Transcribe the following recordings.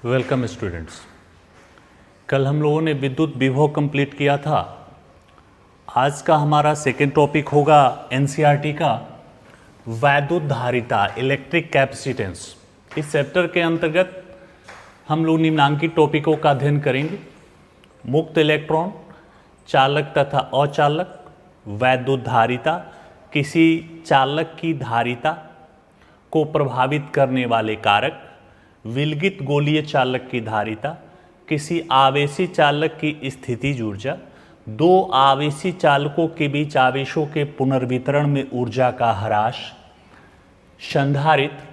Welcome students. कल हम लोगों ने विद्युत विभव कंप्लीट किया था। आज का हमारा सेकेंड टॉपिक होगा एनसीईआरटी का वैद्युत धारिता, इलेक्ट्रिक कैपेसिटेंस। इस चैप्टर के अंतर्गत हम लोग निम्नांकित टॉपिकों का अध्ययन करेंगे: मुक्त इलेक्ट्रॉन, चालक तथा अचालक, वैद्युत धारिता, किसी चालक की धारिता को प्रभावित करने वाले कारक, विलगित गोलीय चालक की धारिता, किसी आवेशी चालक की स्थितिज ऊर्जा, दो आवेशी चालकों के बीच आवेशों के पुनर्वितरण में ऊर्जा का ह्रास, संधारित्र,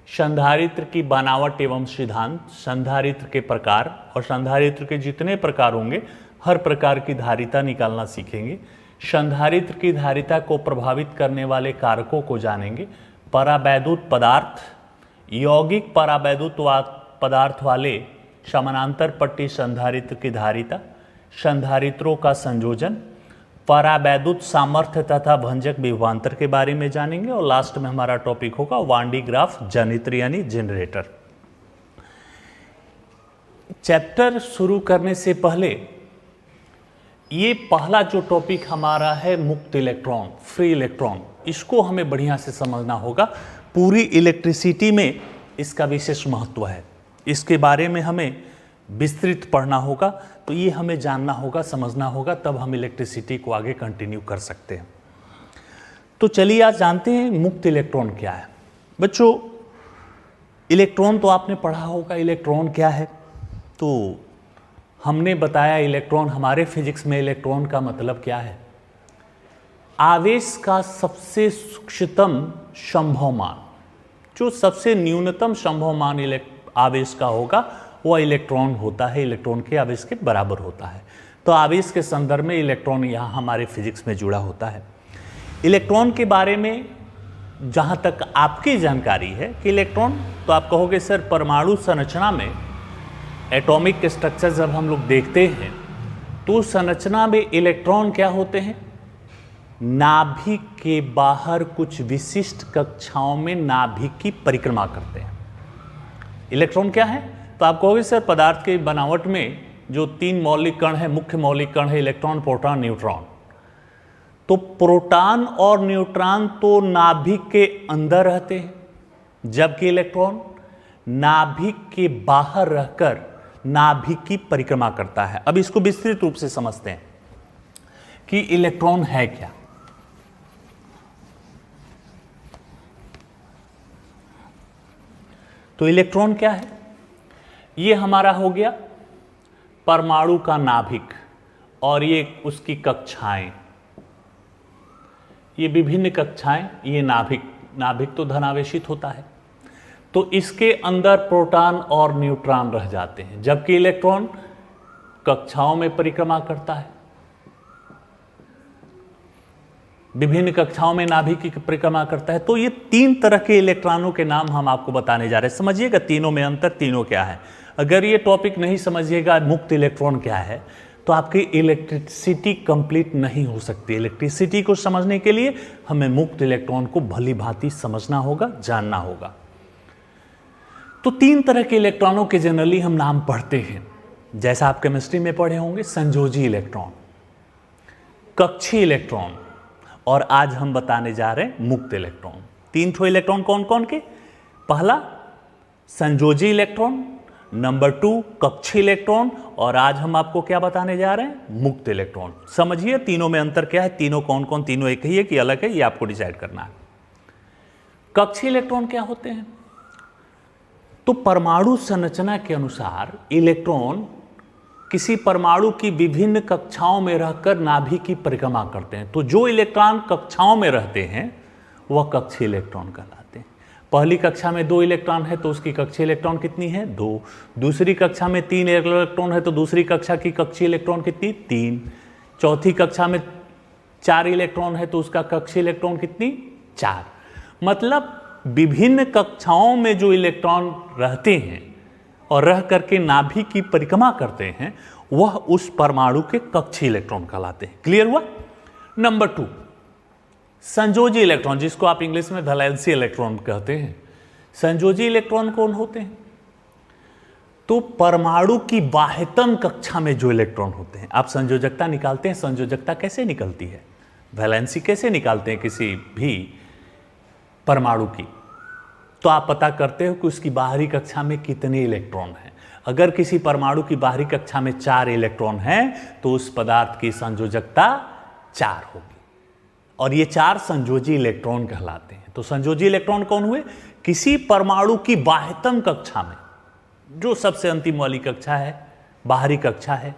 संधारित्र की बनावट एवं सिद्धांत, संधारित्र के प्रकार और संधारित्र के जितने प्रकार होंगे हर प्रकार की धारिता निकालना सीखेंगे। संधारित्र की धारिता को प्रभावित करने वाले कारकों को जानेंगे। परावैद्युत पदार्थ, यौगिक परावैद्युत पदार्थ वाले समानांतर पट्टी संधारित्र की धारिता, संधारित्रों का संयोजन, परावैद्युत सामर्थ्य तथा भंजक विभवांतर के बारे में जानेंगे। और लास्ट में हमारा टॉपिक होगा वान डी ग्राफ जनित्र यानी जनरेटर। चैप्टर शुरू करने से पहले ये पहला जो टॉपिक हमारा है मुक्त इलेक्ट्रॉन, फ्री इलेक्ट्रॉन, इसको हमें बढ़िया से समझना होगा। पूरी इलेक्ट्रिसिटी में इसका विशेष महत्व है, इसके बारे में हमें विस्तृत पढ़ना होगा। तो ये हमें जानना होगा, समझना होगा, तब हम इलेक्ट्रिसिटी को आगे कंटिन्यू कर सकते हैं। तो चलिए आज जानते हैं मुक्त इलेक्ट्रॉन क्या है। बच्चों, इलेक्ट्रॉन तो आपने पढ़ा होगा, इलेक्ट्रॉन क्या है। तो हमने बताया इलेक्ट्रॉन, हमारे फिजिक्स में इलेक्ट्रॉन का मतलब क्या है? आवेश का सबसे सूक्ष्मतम संभव मान, जो सबसे न्यूनतम संभव मान आवेश का होगा वह इलेक्ट्रॉन होता है, इलेक्ट्रॉन के आवेश के बराबर होता है। तो आवेश के संदर्भ में इलेक्ट्रॉन यहाँ हमारे फिजिक्स में जुड़ा होता है। इलेक्ट्रॉन के बारे में जहाँ तक आपकी जानकारी है कि इलेक्ट्रॉन, तो आप कहोगे सर परमाणु संरचना में एटॉमिक स्ट्रक्चर जब हम लोग देखते हैं तो संरचना में इलेक्ट्रॉन क्या होते हैं? नाभिक के बाहर कुछ विशिष्ट कक्षाओं में नाभिक की परिक्रमा करते हैं। इलेक्ट्रॉन क्या है? तो आप कहोगे सर पदार्थ की बनावट में जो तीन मौलिक कण है, मुख्य मौलिक कण है इलेक्ट्रॉन, प्रोटॉन, न्यूट्रॉन। तो प्रोटॉन और न्यूट्रॉन तो नाभिक के अंदर रहते हैं, जबकि इलेक्ट्रॉन नाभिक के बाहर रहकर नाभिक की परिक्रमा करता है। अब इसको विस्तृत रूप से समझते हैं कि इलेक्ट्रॉन है क्या। तो इलेक्ट्रॉन क्या है? ये हमारा हो गया परमाणु का नाभिक और ये उसकी कक्षाएं, ये विभिन्न कक्षाएं, ये नाभिक तो धनावेशित होता है। तो इसके अंदर प्रोटॉन और न्यूट्रॉन रह जाते हैं, जबकि इलेक्ट्रॉन कक्षाओं में परिक्रमा करता है। विभिन्न कक्षाओं में नाभिक की परिक्रमा करता है। तो ये तीन तरह के इलेक्ट्रॉनों के नाम हम आपको बताने जा रहे हैं। समझिएगा तीनों में अंतर, तीनों क्या है। अगर ये टॉपिक नहीं समझिएगा मुक्त इलेक्ट्रॉन क्या है, तो आपकी इलेक्ट्रिसिटी कंप्लीट नहीं हो सकती। इलेक्ट्रिसिटी को समझने के लिए हमें मुक्त इलेक्ट्रॉन को भली भांति समझना होगा, जानना होगा। तो तीन तरह के इलेक्ट्रॉनों के जनरली हम नाम पढ़ते हैं, जैसा आप केमिस्ट्री में पढ़े होंगे, संयोजी इलेक्ट्रॉन, कक्षीय इलेक्ट्रॉन, और आज हम बताने जा रहे हैं मुक्त इलेक्ट्रॉन। तीन ठो इलेक्ट्रॉन कौन कौन के? पहला संयोजी इलेक्ट्रॉन, नंबर 2 कक्षीय इलेक्ट्रॉन, और आज हम आपको क्या बताने जा रहे हैं? मुक्त इलेक्ट्रॉन। समझिए तीनों में अंतर क्या है, तीनों कौन कौन, तीनों एक ही है कि अलग है, ये आपको डिसाइड करना है। कक्षीय इलेक्ट्रॉन क्या होते हैं? तो परमाणु संरचना के अनुसार इलेक्ट्रॉन किसी परमाणु की विभिन्न कक्षाओं में रहकर नाभिक की परिक्रमा करते हैं। तो जो इलेक्ट्रॉन कक्षाओं में रहते हैं वह कक्षीय इलेक्ट्रॉन कहलाते हैं। पहली कक्षा में 2 इलेक्ट्रॉन है तो उसकी कक्षीय इलेक्ट्रॉन कितनी है? 2। दूसरी कक्षा में 3 इलेक्ट्रॉन है तो दूसरी कक्षा की कक्षीय इलेक्ट्रॉन कितनी? 3। चौथी कक्षा में 4 इलेक्ट्रॉन है तो उसका कक्षीय इलेक्ट्रॉन कितनी? 4। मतलब विभिन्न कक्षाओं में जो इलेक्ट्रॉन रहते हैं और रह करके नाभिक की परिक्रमा करते हैं वह उस परमाणु के कक्षीय इलेक्ट्रॉन कहलाते हैं। क्लियर हुआ? नंबर 2 संयोजी इलेक्ट्रॉन, जिसको आप इंग्लिश में वैलेंसी इलेक्ट्रॉन कहते हैं। संयोजी इलेक्ट्रॉन कौन होते हैं? तो परमाणु की बाह्यतम कक्षा में जो इलेक्ट्रॉन होते हैं, आप संयोजकता निकालते हैं, संयोजकता कैसे निकलती है, वैलेंसी कैसे निकालते हैं किसी भी परमाणु की, तो आप पता करते हो कि उसकी बाहरी कक्षा में कितने इलेक्ट्रॉन हैं। अगर किसी परमाणु की बाहरी कक्षा में 4 इलेक्ट्रॉन हैं तो उस पदार्थ की संयोजकता 4 होगी, और ये 4 संयोजी इलेक्ट्रॉन कहलाते हैं। तो संयोजी इलेक्ट्रॉन कौन हुए? किसी परमाणु की बाह्यतम कक्षा में, जो सबसे अंतिम वाली कक्षा है, बाहरी कक्षा है,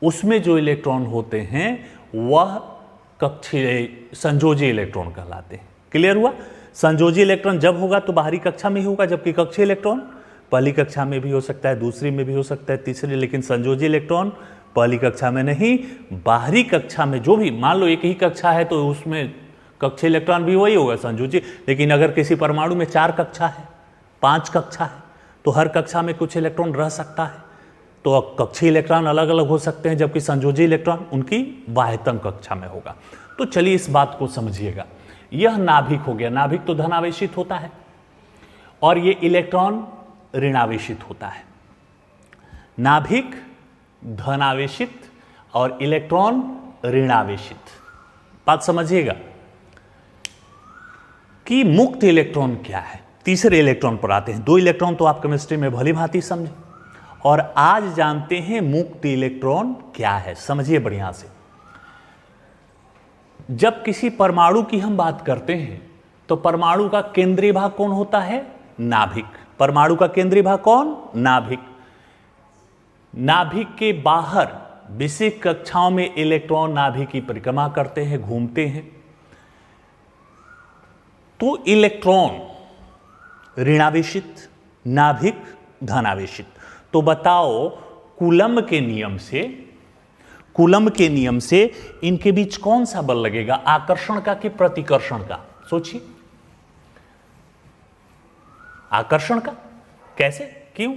उसमें जो इलेक्ट्रॉन होते हैं वह कक्षीय संयोजी इलेक्ट्रॉन कहलाते हैं। क्लियर हुआ? संयोजी इलेक्ट्रॉन जब होगा तो बाहरी कक्षा में ही होगा, जबकि कक्षीय इलेक्ट्रॉन पहली कक्षा में भी हो सकता है, दूसरी में भी हो सकता है, तीसरी, लेकिन संयोजी इलेक्ट्रॉन पहली कक्षा में नहीं, बाहरी कक्षा में। जो भी मान लो एक ही कक्षा है तो उसमें कक्षीय इलेक्ट्रॉन भी वही होगा संयोजी, लेकिन अगर किसी परमाणु में 4 कक्षा है, 5 कक्षा है, तो हर कक्षा में कुछ इलेक्ट्रॉन रह सकता है, तो कक्षीय इलेक्ट्रॉन अलग अलग हो सकते हैं, जबकि संयोजी इलेक्ट्रॉन उनकी बाह्यतम कक्षा में होगा। तो चलिए इस बात को समझिएगा। यह नाभिक हो गया, नाभिक तो धनावेशित होता है और ये इलेक्ट्रॉन ऋणावेशित होता है। नाभिक धनावेशित और इलेक्ट्रॉन ऋणावेशित। बात समझिएगा कि मुक्त इलेक्ट्रॉन क्या है। तीसरे इलेक्ट्रॉन पर आते हैं। 2 इलेक्ट्रॉन तो आप केमिस्ट्री में भली भांति समझे, और आज जानते हैं मुक्त इलेक्ट्रॉन क्या है। समझिए बढ़िया से। जब किसी परमाणु की हम बात करते हैं तो परमाणु का केंद्रीय भाग कौन होता है? नाभिक। परमाणु का केंद्रीय भाग कौन? नाभिक। नाभिक के बाहर विशिष्ट कक्षाओं में इलेक्ट्रॉन नाभिक की परिक्रमा करते हैं, घूमते हैं। तो इलेक्ट्रॉन ऋणावेशित, नाभिक धनावेशित। तो बताओ कूलम्ब के नियम से इनके बीच कौन सा बल लगेगा? आकर्षण का कि प्रतिकर्षण का? सोचिए। आकर्षण का। कैसे, क्यों?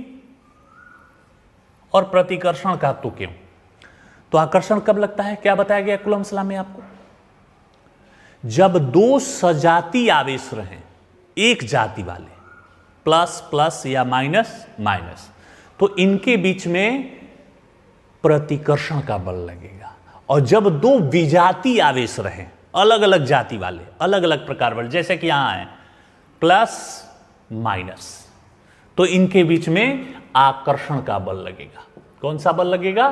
और प्रतिकर्षण का तो क्यों? तो आकर्षण कब लगता है? क्या बताया गया कूलम्ब लॉ में आपको? जब 2 सजातीय आवेश रहें, एक जाति वाले, प्लस प्लस या माइनस माइनस, तो इनके बीच में प्रतिकर्षण का बल लगेगा। और जब 2 विजातीय आवेश रहें, अलग अलग जाति वाले, अलग अलग प्रकार वाले, जैसे कि यहां है प्लस माइनस, तो इनके बीच में आकर्षण का बल लगेगा। कौन सा बल लगेगा?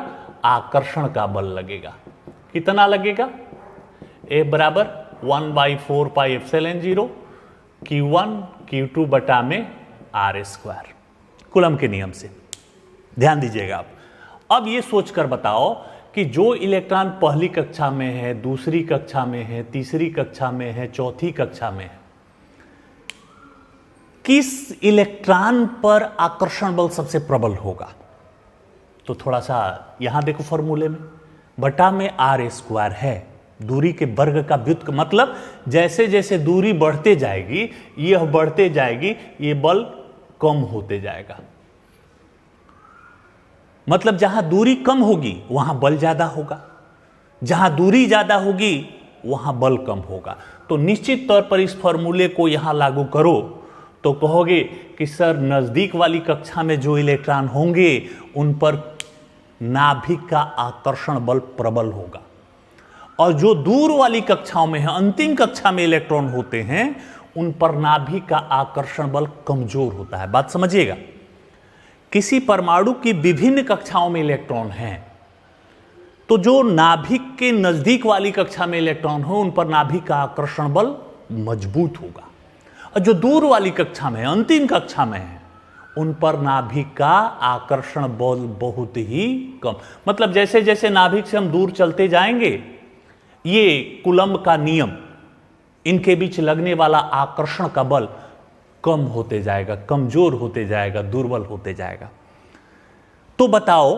आकर्षण का बल लगेगा। कितना लगेगा? ए बराबर 1/4 पाई एप्सिलॉन 0 Q1 Q2 बटा में R², कूलम्ब के नियम से। ध्यान दीजिएगा आप। अब ये सोचकर बताओ कि जो इलेक्ट्रॉन पहली कक्षा में है, दूसरी कक्षा में है, तीसरी कक्षा में है, चौथी कक्षा में है, किस इलेक्ट्रॉन पर आकर्षण बल सबसे प्रबल होगा? तो थोड़ा सा यहां देखो फॉर्मूले में, बटा में R² है, दूरी के वर्ग का व्युत्क्रम। मतलब जैसे जैसे दूरी बढ़ते जाएगी, यह बढ़ते जाएगी, ये बल कम होते जाएगा। मतलब जहां दूरी कम होगी वहां बल ज्यादा होगा, जहां दूरी ज्यादा होगी वहां बल कम होगा। तो निश्चित तौर पर इस फॉर्मूले को यहां लागू करो तो कहोगे कि सर नजदीक वाली कक्षा में जो इलेक्ट्रॉन होंगे उन पर नाभिक का आकर्षण बल प्रबल होगा, और जो दूर वाली कक्षाओं में है, अंतिम कक्षा में इलेक्ट्रॉन होते हैं, उन पर नाभिक का आकर्षण बल कमजोर होता है। बात समझिएगा। किसी परमाणु की विभिन्न कक्षाओं में इलेक्ट्रॉन हैं, तो जो नाभिक के नजदीक वाली कक्षा में इलेक्ट्रॉन हो उन पर नाभिक का आकर्षण बल मजबूत होगा, और जो दूर वाली कक्षा में, अंतिम कक्षा में है, उन पर नाभिक का आकर्षण बल बहुत ही कम। मतलब जैसे जैसे नाभिक से हम दूर चलते जाएंगे, ये कूलम्ब का नियम, इनके बीच लगने वाला आकर्षण का बल कम होते जाएगा, कमजोर होते जाएगा, दुर्बल होते जाएगा। तो बताओ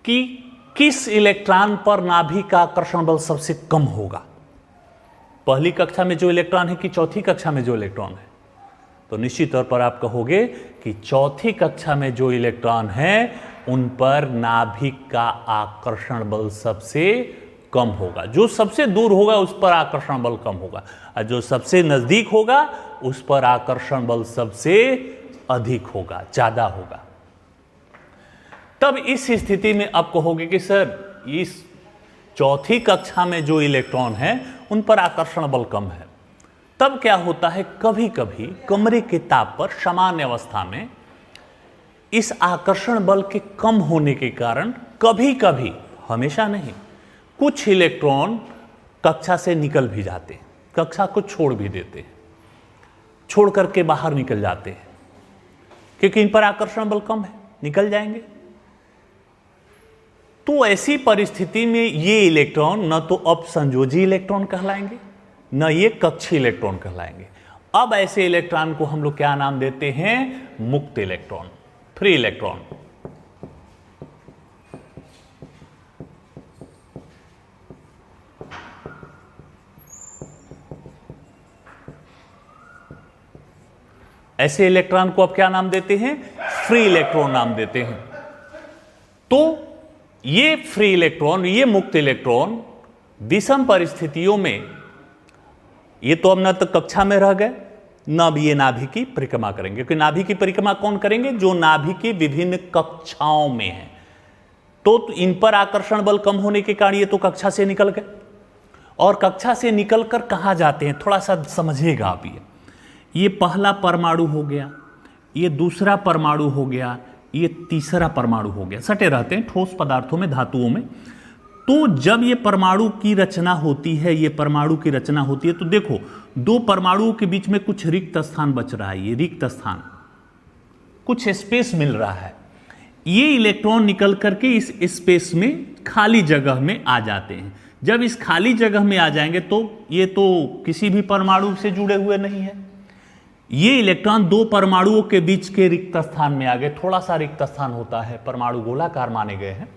कि किस इलेक्ट्रॉन पर नाभिक का आकर्षण बल सबसे कम होगा? पहली कक्षा में जो इलेक्ट्रॉन है कि चौथी कक्षा में जो इलेक्ट्रॉन है? तो निश्चित तौर पर आप कहोगे कि चौथी कक्षा में जो इलेक्ट्रॉन है उन पर नाभिक का आकर्षण बल सबसे कम होगा। जो सबसे दूर होगा उस पर आकर्षण बल कम होगा, और जो सबसे नजदीक होगा उस पर आकर्षण बल सबसे अधिक होगा, ज्यादा होगा। तब इस स्थिति में आप कहोगे कि सर इस चौथी कक्षा में जो इलेक्ट्रॉन है उन पर आकर्षण बल कम है। तब क्या होता है, कभी कभी कमरे के ताप पर सामान्य अवस्था में इस आकर्षण बल के कम होने के कारण कभी कभी, हमेशा नहीं, कुछ इलेक्ट्रॉन कक्षा से निकल भी जाते हैं, कक्षा को छोड़ भी देते हैं, छोड़ करके बाहर निकल जाते हैं, क्योंकि इन पर आकर्षण बल कम है, निकल जाएंगे। तो ऐसी परिस्थिति में ये इलेक्ट्रॉन न तो अपसंयोजी इलेक्ट्रॉन कहलाएंगे, न ये कक्षीय इलेक्ट्रॉन कहलाएंगे। अब ऐसे इलेक्ट्रॉन को हम लोग क्या नाम देते हैं, मुक्त इलेक्ट्रॉन, फ्री इलेक्ट्रॉन। ऐसे इलेक्ट्रॉन को अब क्या नाम देते हैं, फ्री इलेक्ट्रॉन नाम देते हैं। तो ये फ्री इलेक्ट्रॉन, ये मुक्त इलेक्ट्रॉन विषम परिस्थितियों में, ये तो अब न तो कक्षा में रह गए, न अब ये नाभि की परिक्रमा करेंगे, क्योंकि नाभि की परिक्रमा कौन करेंगे, जो नाभि की विभिन्न कक्षाओं में है। तो इन पर आकर्षण बल कम होने के कारण ये तो कक्षा से निकल गए, और कक्षा से निकलकर कहां जाते हैं, थोड़ा सा समझिएगा आप। ये पहला परमाणु हो गया, ये दूसरा परमाणु हो गया, ये तीसरा परमाणु हो गया, सटे रहते हैं ठोस पदार्थों में, धातुओं में। तो जब ये परमाणु की रचना होती है, ये परमाणु की रचना होती है, तो देखो दो परमाणुओं के बीच में कुछ रिक्त स्थान बच रहा है, ये रिक्त स्थान, कुछ स्पेस मिल रहा है। ये इलेक्ट्रॉन निकल करके इस स्पेस में, खाली जगह में आ जाते हैं। जब इस खाली जगह में आ जाएंगे तो ये तो किसी भी परमाणु से जुड़े हुए नहीं है, ये इलेक्ट्रॉन दो परमाणुओं के बीच के रिक्त स्थान में आ गए। थोड़ा सा रिक्त स्थान होता है, परमाणु गोलाकार माने गए हैं।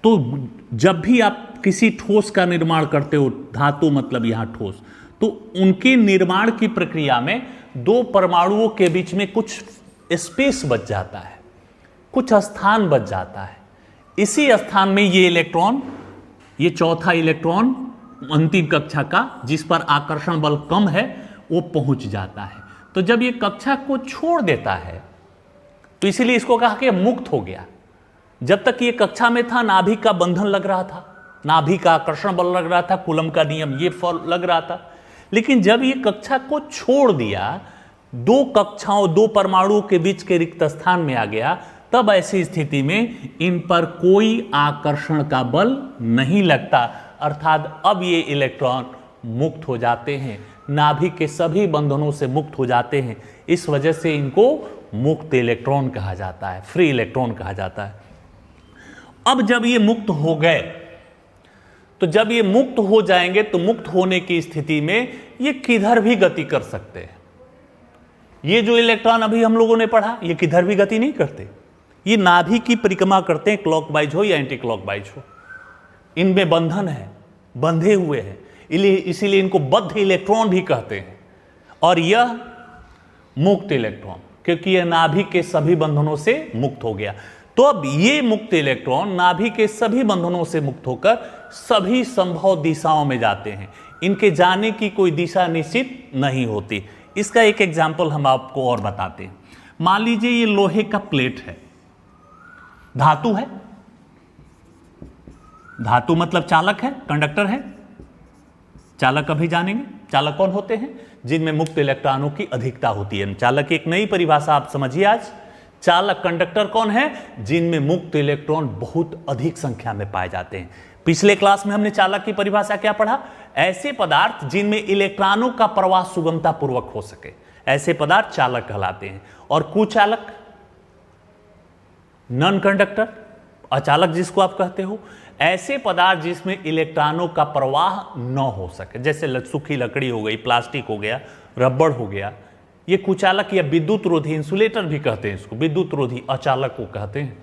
तो जब भी आप किसी ठोस का निर्माण करते हो, धातु मतलब यहां ठोस, तो उनके निर्माण की प्रक्रिया में दो परमाणुओं के बीच में कुछ स्पेस बच जाता है, कुछ स्थान बच जाता है। इसी स्थान में ये इलेक्ट्रॉन, ये चौथा इलेक्ट्रॉन अंतिम कक्षा का, जिस पर आकर्षण बल कम है, वो पहुंच जाता है। तो जब ये कक्षा को छोड़ देता है, तो इसीलिए इसको कहा कि मुक्त हो गया। जब तक ये कक्षा में था, नाभि का बंधन लग रहा था, नाभि का आकर्षण बल लग रहा था, कूलम का नियम ये लग रहा था। लेकिन जब ये कक्षा को छोड़ दिया, दो कक्षाओं, दो परमाणुओं के बीच के रिक्त स्थान में आ गया, तब ऐसी स्थिति में इन पर कोई आकर्षण का बल नहीं लगता, अर्थात अब ये इलेक्ट्रॉन मुक्त हो जाते हैं, नाभि के सभी बंधनों से मुक्त हो जाते हैं। इस वजह से इनको मुक्त इलेक्ट्रॉन कहा जाता है, फ्री इलेक्ट्रॉन कहा जाता है। अब जब ये मुक्त हो गए, तो जब ये मुक्त हो जाएंगे, तो मुक्त होने की स्थिति में ये किधर भी गति कर सकते हैं। ये जो इलेक्ट्रॉन अभी हम लोगों ने पढ़ा, ये किधर भी गति नहीं करते, ये नाभि की परिक्रमा करते हैं, क्लॉकवाइज हो या एंटी क्लॉकवाइज हो। इनमें बंधन है, बंधे हुए हैं, इसीलिए इनको बद्ध इलेक्ट्रॉन भी कहते हैं। और यह मुक्त इलेक्ट्रॉन, क्योंकि यह नाभि के सभी बंधनों से मुक्त हो गया। तो अब ये मुक्त इलेक्ट्रॉन नाभि के सभी बंधनों से मुक्त होकर सभी संभव दिशाओं में जाते हैं। इनके जाने की कोई दिशा निश्चित नहीं होती। इसका एक एग्जाम्पल हम आपको और बताते हैं। मान लीजिए ये लोहे का प्लेट है, धातु है, धातु मतलब चालक है, कंडक्टर है। चालक अभी जानेंगे। चालक कौन होते हैं? जिनमें मुक्त इलेक्ट्रॉनों की अधिकता होती है। चालक की एक नई परिभाषा आप समझिए आज। चालक कंडक्टर कौन है? जिनमें मुक्त इलेक्ट्रॉन बहुत अधिक संख्या में पाए जाते हैं। पिछले क्लास में हमने चालक की परिभाषा क्या पढ़ा? ऐसे पदार्थ जिनमें इलेक्ट्रॉनों का प्रवाह सुगमता पूर्वक हो सके, ऐसे पदार्थ चालक कहलाते हैं। और कुचालक, नॉन कंडक्टर, अचालक जिसको आप कहते हो, ऐसे पदार्थ जिसमें इलेक्ट्रॉनों का प्रवाह न हो सके, जैसे सूखी लकड़ी हो गई, प्लास्टिक हो गया, रबड़ हो गया, ये कुचालक या विद्युत रोधी, इंसुलेटर भी कहते हैं इसको, विद्युत रोधी अचालक को कहते हैं।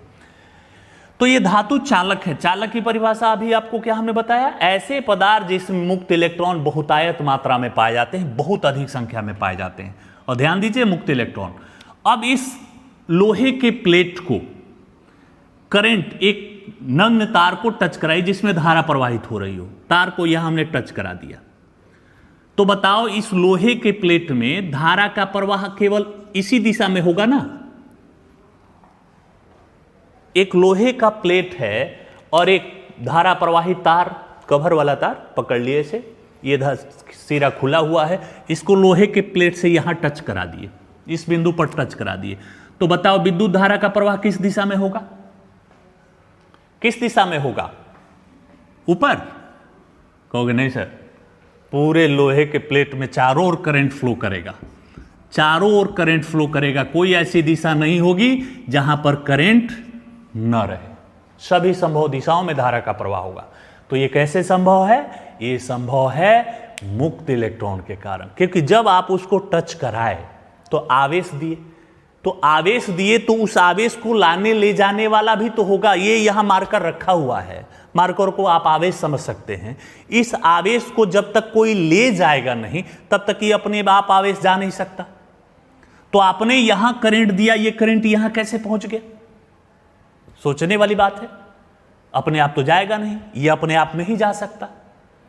तो ये धातु चालक है। चालक की परिभाषा अभी आपको क्या हमने बताया? ऐसे पदार्थ जिसमें मुक्त इलेक्ट्रॉन बहुतायत मात्रा में पाए जाते हैं, बहुत अधिक संख्या में पाए जाते हैं। और ध्यान दीजिए, मुक्त इलेक्ट्रॉन। अब इस लोहे के प्लेट को करंट एक नग्न तार को टच कराई जिसमें धारा प्रवाहित हो रही हो, तार को यहां हमने टच करा दिया। तो बताओ, इस लोहे के प्लेट में धारा का प्रवाह केवल इसी दिशा में होगा ना। एक लोहे का प्लेट है और एक धारा प्रवाही तार, कवर वाला तार पकड़ लिए इसे, ये सिरा खुला हुआ है, इसको लोहे के प्लेट से यहां टच करा दिए, इस बिंदु पर टच करा दिए। तो बताओ विद्युत धारा का प्रवाह किस दिशा में होगा? किस दिशा में होगा? ऊपर? कहोगे नहीं सर, पूरे लोहे के प्लेट में चारों ओर करंट फ्लो करेगा, चारों ओर करंट फ्लो करेगा, कोई ऐसी दिशा नहीं होगी जहां पर करंट न रहे, सभी संभव दिशाओं में धारा का प्रवाह होगा। तो ये कैसे संभव है? ये संभव है मुक्त इलेक्ट्रॉन के कारण, क्योंकि जब आप उसको टच कराए तो आवेश दिए, तो आवेश दिए तो उस आवेश को लाने ले जाने वाला भी तो होगा। ये यहां मार्कर रखा हुआ है, मार्कर को आप आवेश समझ सकते हैं। इस आवेश को जब तक कोई ले जाएगा नहीं तब तक ये अपने आप आवेश जा नहीं सकता। तो आपने यहां करंट दिया, ये करंट यहां कैसे पहुंच गया? सोचने वाली बात है। अपने आप तो जाएगा नहीं, ये अपने आप नहीं जा सकता।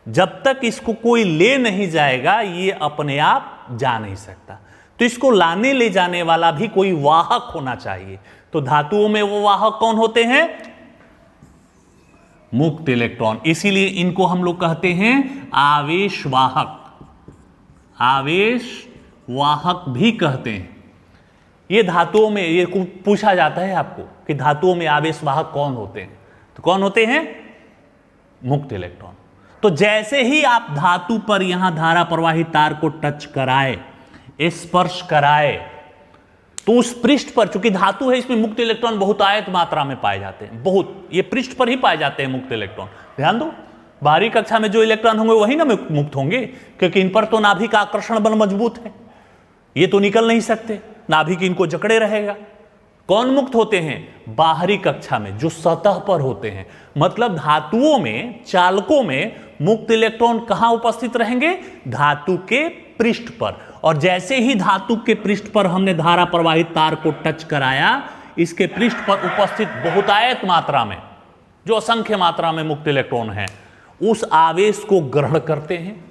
जब तक इसको कोई ले नहीं जाएगा ये अपने आप जा नहीं सकता। तो इसको लाने ले जाने वाला भी कोई वाहक होना चाहिए। तो धातुओं में वो वाहक कौन होते हैं? मुक्त इलेक्ट्रॉन। इसीलिए इनको हम लोग कहते हैं आवेश वाहक, आवेश वाहक भी कहते हैं। ये धातुओं में, ये पूछा जाता है आपको कि धातुओं में आवेश वाहक कौन होते हैं, तो कौन होते हैं? मुक्त इलेक्ट्रॉन। तो जैसे ही आप धातु पर यहां धारा प्रवाही तार को टच कराए, स्पर्श कराए, तो उस पृष्ठ पर, चूंकि धातु है इसमें मुक्त इलेक्ट्रॉन बहुत आयत मात्रा में पाए जाते हैं, बहुत, ये पृष्ठ पर ही पाए जाते हैं मुक्त इलेक्ट्रॉन। ध्यान दो, बाहरी कक्षा में जो इलेक्ट्रॉन होंगे वही ना मुक्त होंगे, क्योंकि इन पर तो नाभिक आकर्षण बल मजबूत है, ये तो निकल नहीं सकते, नाभिक इनको जकड़े रहेगा। कौन मुक्त होते हैं? बाहरी कक्षा में, जो सतह पर होते हैं। मतलब धातुओं में, चालकों में मुक्त इलेक्ट्रॉन कहां उपस्थित रहेंगे? धातु के पृष्ठ पर। और जैसे ही धातु के पृष्ठ पर हमने धारा प्रवाहित तार को टच कराया, इसके पृष्ठ पर उपस्थित बहुतायत मात्रा में, जो असंख्य मात्रा में मुक्त इलेक्ट्रॉन हैं, उस आवेश को ग्रहण करते हैं,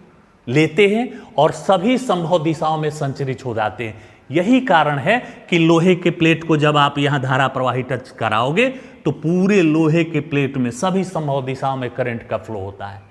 लेते हैं और सभी संभव दिशाओं में संचरित हो जाते हैं। यही कारण है कि लोहे के प्लेट को जब आप यहां धारा प्रवाही टच कराओगे तो पूरे लोहे के प्लेट में सभी संभव दिशाओं में करंट का फ्लो होता है।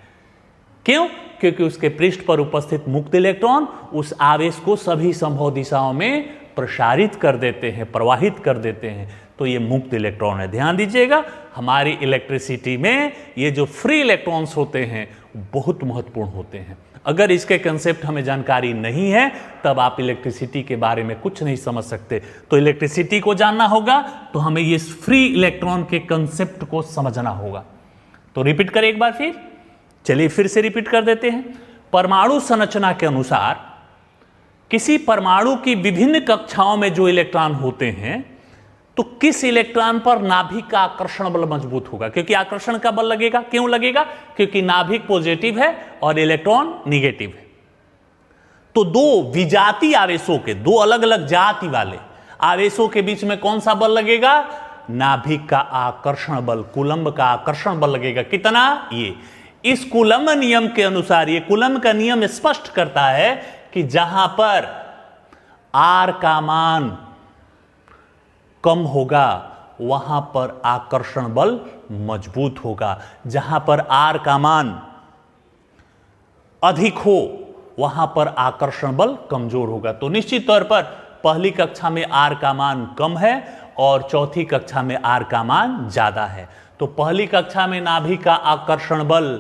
क्यों? क्योंकि उसके पृष्ठ पर उपस्थित मुक्त इलेक्ट्रॉन उस आवेश को सभी संभव दिशाओं में प्रसारित कर देते हैं, प्रवाहित कर देते हैं। तो ये मुक्त इलेक्ट्रॉन है। ध्यान दीजिएगा, हमारी इलेक्ट्रिसिटी में ये जो फ्री इलेक्ट्रॉन्स होते हैं बहुत महत्वपूर्ण होते हैं। अगर इसके कंसेप्ट हमें जानकारी नहीं है तब आप इलेक्ट्रिसिटी के बारे में कुछ नहीं समझ सकते। तो इलेक्ट्रिसिटी को जानना होगा तो हमें ये फ्री इलेक्ट्रॉन के कंसेप्ट को समझना होगा। तो रिपीट करें एक बार फिर, चलिए फिर से रिपीट कर देते हैं। परमाणु संरचना के अनुसार किसी परमाणु की विभिन्न कक्षाओं में जो इलेक्ट्रॉन होते हैं तो किस इलेक्ट्रॉन पर नाभिक का आकर्षण बल मजबूत होगा? क्योंकि आकर्षण का बल लगेगा। क्यों लगेगा? क्योंकि नाभिक पॉजिटिव है और इलेक्ट्रॉन निगेटिव है। तो दो विजातीय आवेशों के, दो अलग अलग जाति वाले आवेशों के बीच में कौन सा बल लगेगा? नाभिक का आकर्षण बल, कूलम्ब का आकर्षण बल लगेगा। कितना? ये। इस कूलम्ब नियम के अनुसार, ये कूलम्ब का नियम स्पष्ट करता है कि जहां पर आर का मान कम होगा वहां पर आकर्षण बल मजबूत होगा, जहां पर आर का मान अधिक हो वहां पर आकर्षण बल कमजोर होगा। तो निश्चित तौर पर पहली कक्षा में आर का मान कम है और चौथी कक्षा में आर का मान ज्यादा है। तो पहली कक्षा में नाभिक का आकर्षण बल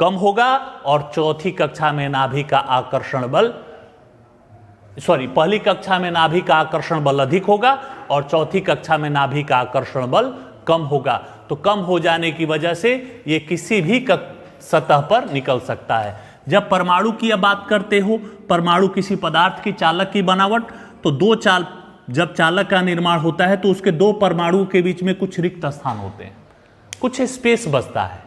कम होगा और चौथी कक्षा में नाभिक का आकर्षण बल, पहली कक्षा में नाभिक का आकर्षण बल अधिक होगा और चौथी कक्षा में नाभिक का आकर्षण बल कम होगा। तो कम हो जाने की वजह से ये किसी भी सतह पर निकल सकता है। जब परमाणु की आप बात करते हो, परमाणु किसी पदार्थ की चालक की बनावट, तो जब चालक का निर्माण होता है तो उसके दो परमाणुओं के बीच में कुछ रिक्त स्थान होते हैं, कुछ स्पेस बचता है।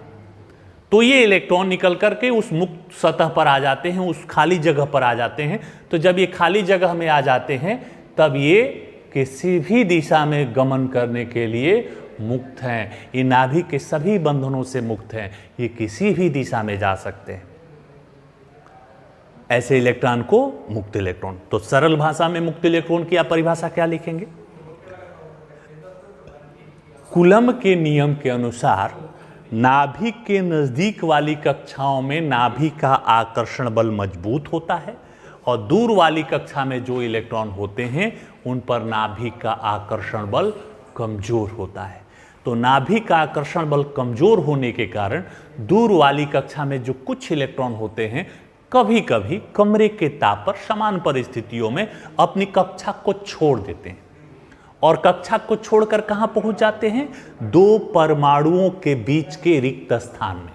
तो ये इलेक्ट्रॉन निकल करके उस मुक्त सतह पर आ जाते हैं, उस खाली जगह पर आ जाते हैं। तो जब ये खाली जगह में आ जाते हैं तब ये किसी भी दिशा में गमन करने के लिए मुक्त हैं। ये नाभिक के सभी बंधनों से मुक्त हैं, ये किसी भी दिशा में जा सकते हैं। ऐसे इलेक्ट्रॉन को मुक्त इलेक्ट्रॉन। तो सरल भाषा में मुक्त इलेक्ट्रॉन की आप परिभाषा क्या लिखेंगे? कूलम्ब के नियम के अनुसार नाभिक के नजदीक वाली कक्षाओं में नाभिक का आकर्षण बल मजबूत होता है और दूर वाली कक्षा में जो इलेक्ट्रॉन होते हैं उन पर नाभिक का आकर्षण बल कमजोर होता है। तो नाभिक का आकर्षण बल कमजोर होने के कारण दूर वाली कक्षा में जो कुछ इलेक्ट्रॉन होते हैं कभी कभी कमरे के ताप पर समान परिस्थितियों में अपनी कक्षा को छोड़ देते हैं और कक्षा को छोड़कर कहां पहुंच जाते हैं? दो परमाणुओं के बीच के रिक्त स्थान में।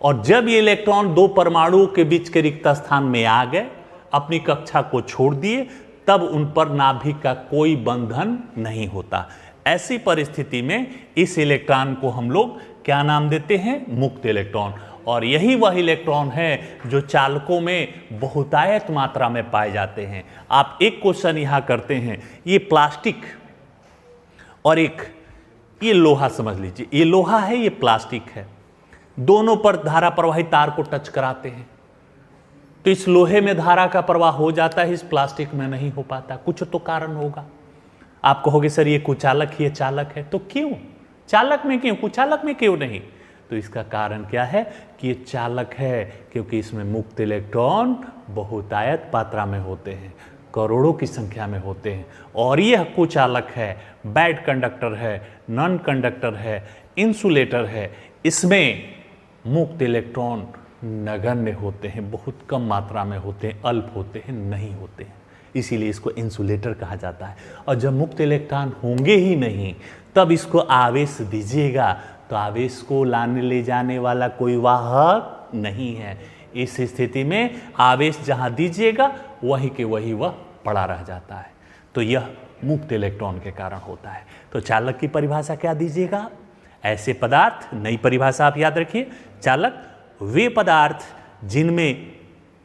और जब ये इलेक्ट्रॉन दो परमाणुओं के बीच के रिक्त स्थान में आ गए, अपनी कक्षा को छोड़ दिए, तब उन पर नाभिक का कोई बंधन नहीं होता। ऐसी परिस्थिति में इस इलेक्ट्रॉन को हम लोग क्या नाम देते हैं? मुक्त इलेक्ट्रॉन। और यही वह इलेक्ट्रॉन है जो चालकों में बहुतायत मात्रा में पाए जाते हैं। आप एक क्वेश्चन यहां करते हैं, ये प्लास्टिक और एक ये लोहा समझ लीजिए, ये लोहा है, ये प्लास्टिक है, दोनों पर धारा प्रवाही तार को टच कराते हैं तो इस लोहे में धारा का प्रवाह हो जाता है, इस प्लास्टिक में नहीं हो पाता। कुछ तो कारण होगा। आप कहोगे सर ये कुचालक ही चालक है, तो क्यों चालक में क्यों, कुचालक में क्यों नहीं? तो इसका कारण क्या है कि ये चालक है क्योंकि इसमें मुक्त इलेक्ट्रॉन बहुतायत मात्रा में होते हैं, करोड़ों की संख्या में होते हैं। और यह कुचालक है, बैड कंडक्टर है, नॉन कंडक्टर है, इंसुलेटर है। इसमें मुक्त इलेक्ट्रॉन नगण्य होते हैं, बहुत कम मात्रा में होते हैं, अल्प होते हैं, नहीं होते हैं, इसीलिए इसको इंसुलेटर कहा जाता है। और जब मुक्त इलेक्ट्रॉन होंगे ही नहीं तब इसको आवेश दीजिएगा तो आवेश को लाने ले जाने वाला कोई वाहक नहीं है। इस स्थिति में आवेश जहां दीजिएगा वहीं के वहीं वह पड़ा रह जाता है। तो यह मुक्त इलेक्ट्रॉन के कारण होता है। तो चालक की परिभाषा क्या दीजिएगा? ऐसे पदार्थ, नई परिभाषा आप याद रखिए, चालक वे पदार्थ जिनमें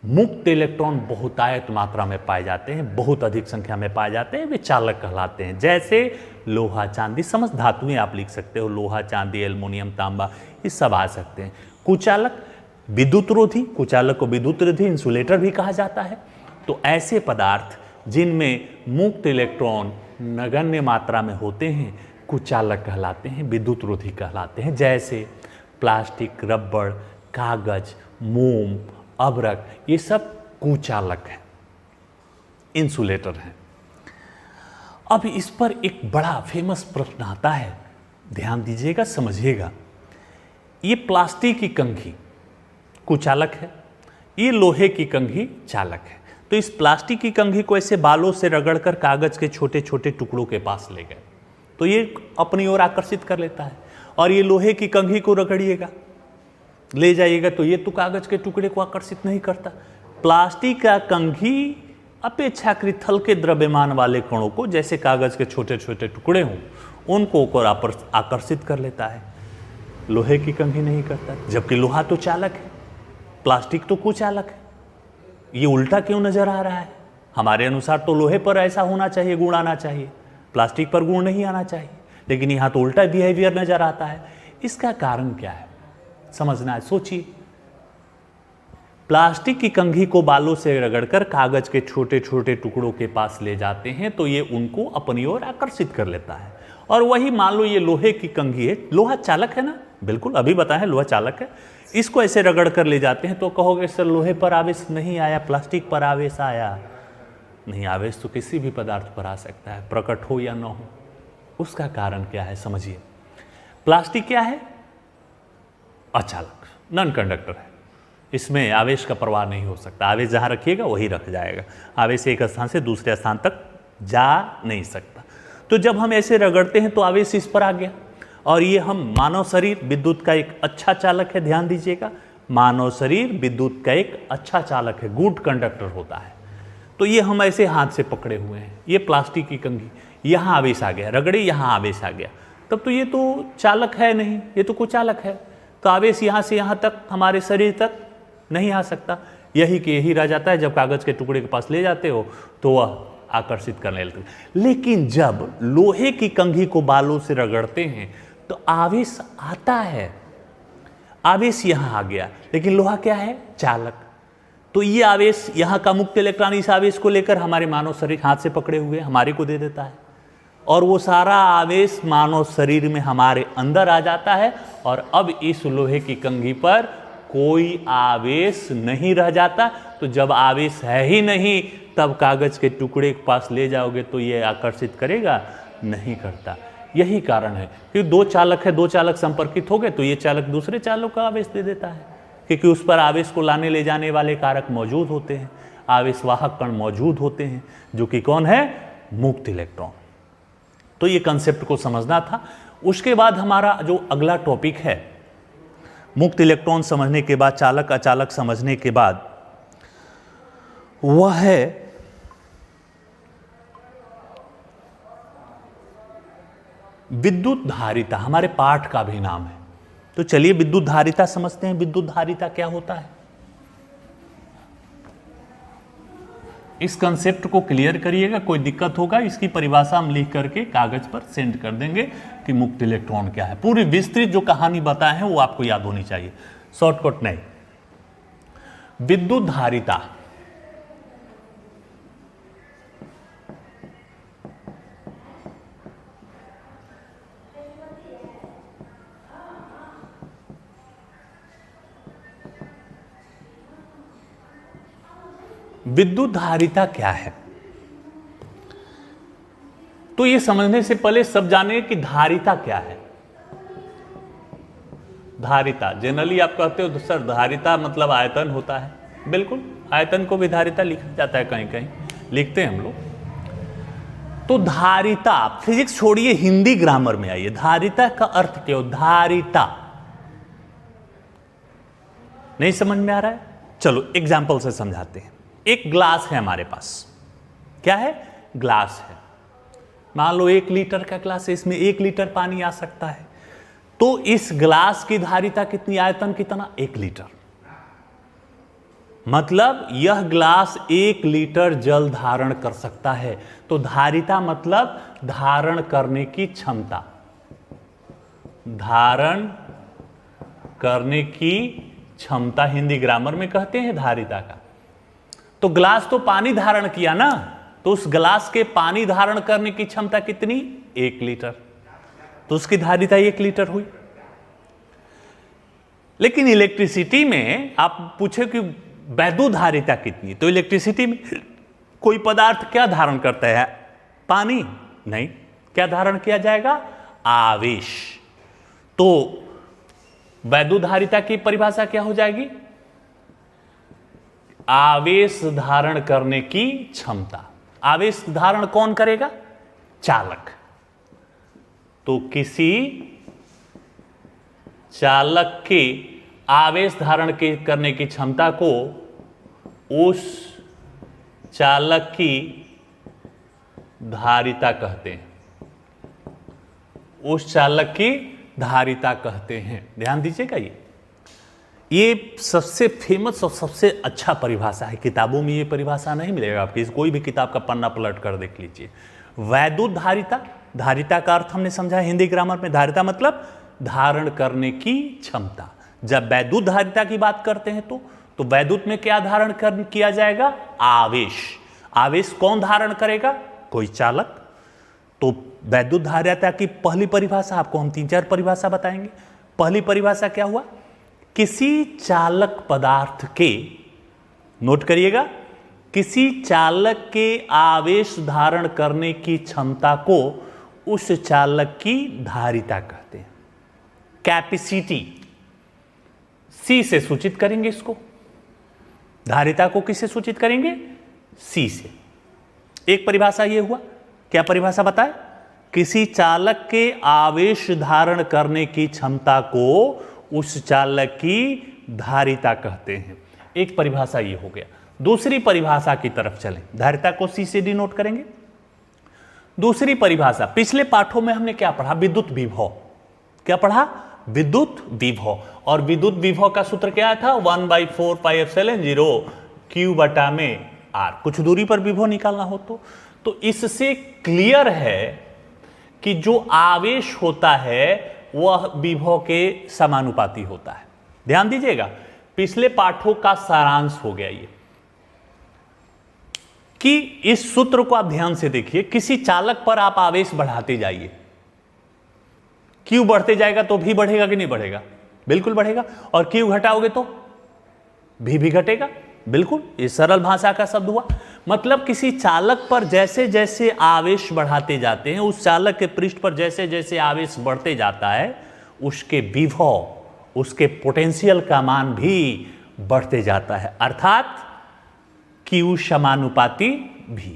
मुक्त इलेक्ट्रॉन बहुतायत मात्रा में पाए जाते हैं, बहुत अधिक संख्या में पाए जाते हैं, वे चालक कहलाते हैं। जैसे लोहा, चांदी, समस्त धातुएं आप लिख सकते हो, लोहा, चांदी, एल्युमिनियम, तांबा, ये सब आ सकते हैं। कुचालक विद्युत रोधी, कुचालक को विद्युत रोधी इंसुलेटर भी कहा जाता है। तो ऐसे पदार्थ जिनमें मुक्त इलेक्ट्रॉन नगण्य मात्रा में होते हैं कुचालक कहलाते हैं, विद्युत रोधी कहलाते हैं। जैसे प्लास्टिक, रबड़, कागज, मोम, अभ्रक, ये सब कुचालक हैं, इंसुलेटर हैं। अब इस पर एक बड़ा फेमस प्रश्न आता है, ध्यान दीजिएगा, समझिएगा। ये प्लास्टिक की कंघी कुचालक है, ये लोहे की कंघी चालक है। तो इस प्लास्टिक की कंघी को ऐसे बालों से रगड़कर कागज के छोटे छोटे टुकड़ों के पास ले गए तो ये अपनी ओर आकर्षित कर लेता है। और ये लोहे की कंघी को रगड़िएगा, ले जाइएगा तो ये तो कागज के टुकड़े को आकर्षित नहीं करता। प्लास्टिक का कंघी अपेक्षाकृत हल्के द्रव्यमान वाले कणों को, जैसे कागज के छोटे छोटे टुकड़े हों, उनको आकर्षित कर लेता है। लोहे की कंघी नहीं करता, जबकि लोहा तो चालक है, प्लास्टिक तो कुचालक है। ये उल्टा क्यों नजर आ रहा है? हमारे अनुसार तो लोहे पर ऐसा होना चाहिए, गुण आना चाहिए, प्लास्टिक पर गुण नहीं आना चाहिए, लेकिन यहाँ तो उल्टा बिहेवियर नजर आता है। इसका कारण क्या है समझना है, सोचिए। प्लास्टिक की कंघी को बालों से रगड़कर कागज के छोटे छोटे टुकड़ों के पास ले जाते हैं तो ये उनको अपनी ओर आकर्षित कर लेता है। और वही मान लो ये लोहे की कंघी है, लोहा चालक है ना, बिल्कुल अभी बताएं लोहा चालक है, इसको ऐसे रगड़ कर ले जाते हैं तो कहोगे सर लोहे पर आवेश नहीं आया, प्लास्टिक पर आवेश आया। नहीं, आवेश तो किसी भी पदार्थ पर आ सकता है, प्रकट हो या न हो। उसका कारण क्या है समझिए। प्लास्टिक क्या है? अचालक, नॉन कंडक्टर है, इसमें आवेश का प्रवाह नहीं हो सकता। आवेश जहां रखिएगा वही रख जाएगा, आवेश एक स्थान से दूसरे स्थान तक जा नहीं सकता। तो जब हम ऐसे रगड़ते हैं तो आवेश इस पर आ गया। और ये हम मानव शरीर विद्युत का एक अच्छा चालक है, ध्यान दीजिएगा, मानव शरीर विद्युत का एक अच्छा चालक है, गुड कंडक्टर होता है। तो ये हम ऐसे हाथ से पकड़े हुए हैं, ये प्लास्टिक की कंघी, यहाँ आवेश आ गया, रगड़े यहाँ आवेश आ गया, तब तो ये तो चालक है नहीं, ये तो कुचालक है। तो आवेश यहाँ से यहाँ तक हमारे शरीर तक नहीं आ सकता। यही कि यही रह जाता है, जब कागज के टुकड़े के पास ले जाते हो तो वह आकर्षित करने लगते। लेकिन जब लोहे की कंघी को बालों से रगड़ते हैं तो आवेश आता है, आवेश यहां आ गया, लेकिन लोहा क्या है? चालक। तो ये आवेश, यहाँ का मुक्त इलेक्ट्रॉन इस आवेश को लेकर हमारे मानव शरीर हाथ से पकड़े हुए हमारे को दे देता है, और वो सारा आवेश मानव शरीर में हमारे अंदर आ जाता है, और अब इस लोहे की कंघी पर कोई आवेश नहीं रह जाता। तो जब आवेश है ही नहीं, तब कागज के टुकड़े के पास ले जाओगे तो ये आकर्षित करेगा? नहीं करता। यही कारण है कि दो चालक है, दो चालक संपर्कित हो गए तो ये चालक दूसरे चालक को आवेश दे देता है, क्योंकि उस पर आवेश को लाने ले जाने वाले कारक मौजूद होते हैं, आवेशवाहक कण मौजूद होते हैं, जो कि कौन है? मुक्त इलेक्ट्रॉन। तो ये कंसेप्ट को समझना था। उसके बाद हमारा जो अगला टॉपिक है, मुक्त इलेक्ट्रॉन समझने के बाद, चालक अचालक समझने के बाद, वह है विद्युत धारिता। हमारे पाठ का भी नाम है। तो चलिए विद्युत धारिता समझते हैं। विद्युत धारिता क्या होता है? इस कंसेप्ट को क्लियर करिएगा, कोई दिक्कत होगा इसकी परिभाषा हम लिख करके कागज पर सेंड कर देंगे कि मुक्त इलेक्ट्रॉन क्या है। पूरी विस्तृत जो कहानी बताए हैं वो आपको याद होनी चाहिए, शॉर्टकट नहीं। विद्युत धारिता विद्युत धारिता क्या है? तो ये समझने से पहले सब जाने कि धारिता क्या है। धारिता जनरली आप कहते हो सर धारिता मतलब आयतन होता है। बिल्कुल, आयतन को भी धारिता लिखा जाता है, कहीं कहीं लिखते हैं हम लोग। तो धारिता, फिजिक्स छोड़िए, हिंदी ग्रामर में आइए। धारिता का अर्थ क्या हो? धारिता नहीं समझ में आ रहा है? चलो एग्जाम्पल से समझाते हैं। एक ग्लास है हमारे पास। क्या है? ग्लास है। मान लो 1 लीटर का ग्लास है, इसमें 1 लीटर पानी आ सकता है। तो इस ग्लास की धारिता कितनी? आयतन कितना? 1 लीटर। मतलब यह ग्लास 1 लीटर जल धारण कर सकता है। तो धारिता मतलब धारण करने की क्षमता, धारण करने की क्षमता हिंदी ग्रामर में कहते हैं धारिता का। तो ग्लास तो पानी धारण किया ना, तो उस ग्लास के पानी धारण करने की क्षमता कितनी? 1 लीटर। तो उसकी धारिता 1 लीटर हुई। लेकिन इलेक्ट्रिसिटी में आप पूछे कि वैद्युत धारिता कितनी? तो इलेक्ट्रिसिटी में कोई पदार्थ क्या धारण करता है? पानी नहीं। क्या धारण किया जाएगा? आवेश। तो वैद्युत धारिता की परिभाषा क्या हो जाएगी? आवेश धारण करने की क्षमता। आवेश धारण कौन करेगा? चालक। तो किसी चालक के आवेश धारण करने की क्षमता को उस चालक की धारिता कहते हैं। उस चालक की धारिता कहते हैं। ध्यान दीजिएगा, ये सबसे फेमस और सबसे अच्छा परिभाषा है। किताबों में ये परिभाषा नहीं मिलेगा आपकी, कोई भी किताब का पन्ना पलट कर देख लीजिए। वैद्युत धारिता, धारिता का अर्थ हमने समझा हिंदी ग्रामर में। धारिता मतलब धारण करने की क्षमता। जब वैद्युत धारिता की बात करते हैं तो वैद्युत में क्या धारण किया जाएगा? आवेश। आवेश कौन धारण करेगा? कोई चालक। तो वैद्युत धारिता की पहली परिभाषा आपको हम 3-4 परिभाषा बताएंगे। पहली परिभाषा क्या हुआ? किसी चालक पदार्थ के, नोट करिएगा, किसी चालक के आवेश धारण करने की क्षमता को उस चालक की धारिता कहते हैं। कैपेसिटी सी से सूचित करेंगे इसको। धारिता को किससे सूचित करेंगे? सी से। एक परिभाषा ये हुआ। क्या परिभाषा बताए? किसी चालक के आवेश धारण करने की क्षमता को उस चालक की धारिता कहते हैं। एक परिभाषा ये हो गया। दूसरी परिभाषा की तरफ चलें। धारिता को सी से डिनोट करेंगे। दूसरी परिभाषा, पिछले पाठों में हमने क्या पढ़ा? विद्युत विभव। क्या पढ़ा? विद्युत विभव। और विद्युत विभव का सूत्र क्या था? 1/4 पाई एप्सिलॉन 0 Q बटा में R। कुछ दूरी पर विभव निकालना हो तो इससे क्लियर है कि जो आवेश होता है वह विभव के समानुपाती होता है। ध्यान दीजिएगा, पिछले पाठों का सारांश हो गया ये। कि इस सूत्र को आप ध्यान से देखिए, किसी चालक पर आप आवेश बढ़ाते जाइए, Q बढ़ते जाएगा तो V बढ़ेगा कि नहीं बढ़ेगा? बिल्कुल बढ़ेगा। और Q घटाओगे तो V भी घटेगा। बिल्कुल, ये सरल भाषा का शब्द हुआ। मतलब किसी चालक पर जैसे जैसे आवेश बढ़ाते जाते हैं, उस चालक के पृष्ठ पर जैसे जैसे आवेश बढ़ते जाता है, उसके विभव, उसके पोटेंशियल का मान भी बढ़ते जाता है, अर्थात Q समानुपाती V।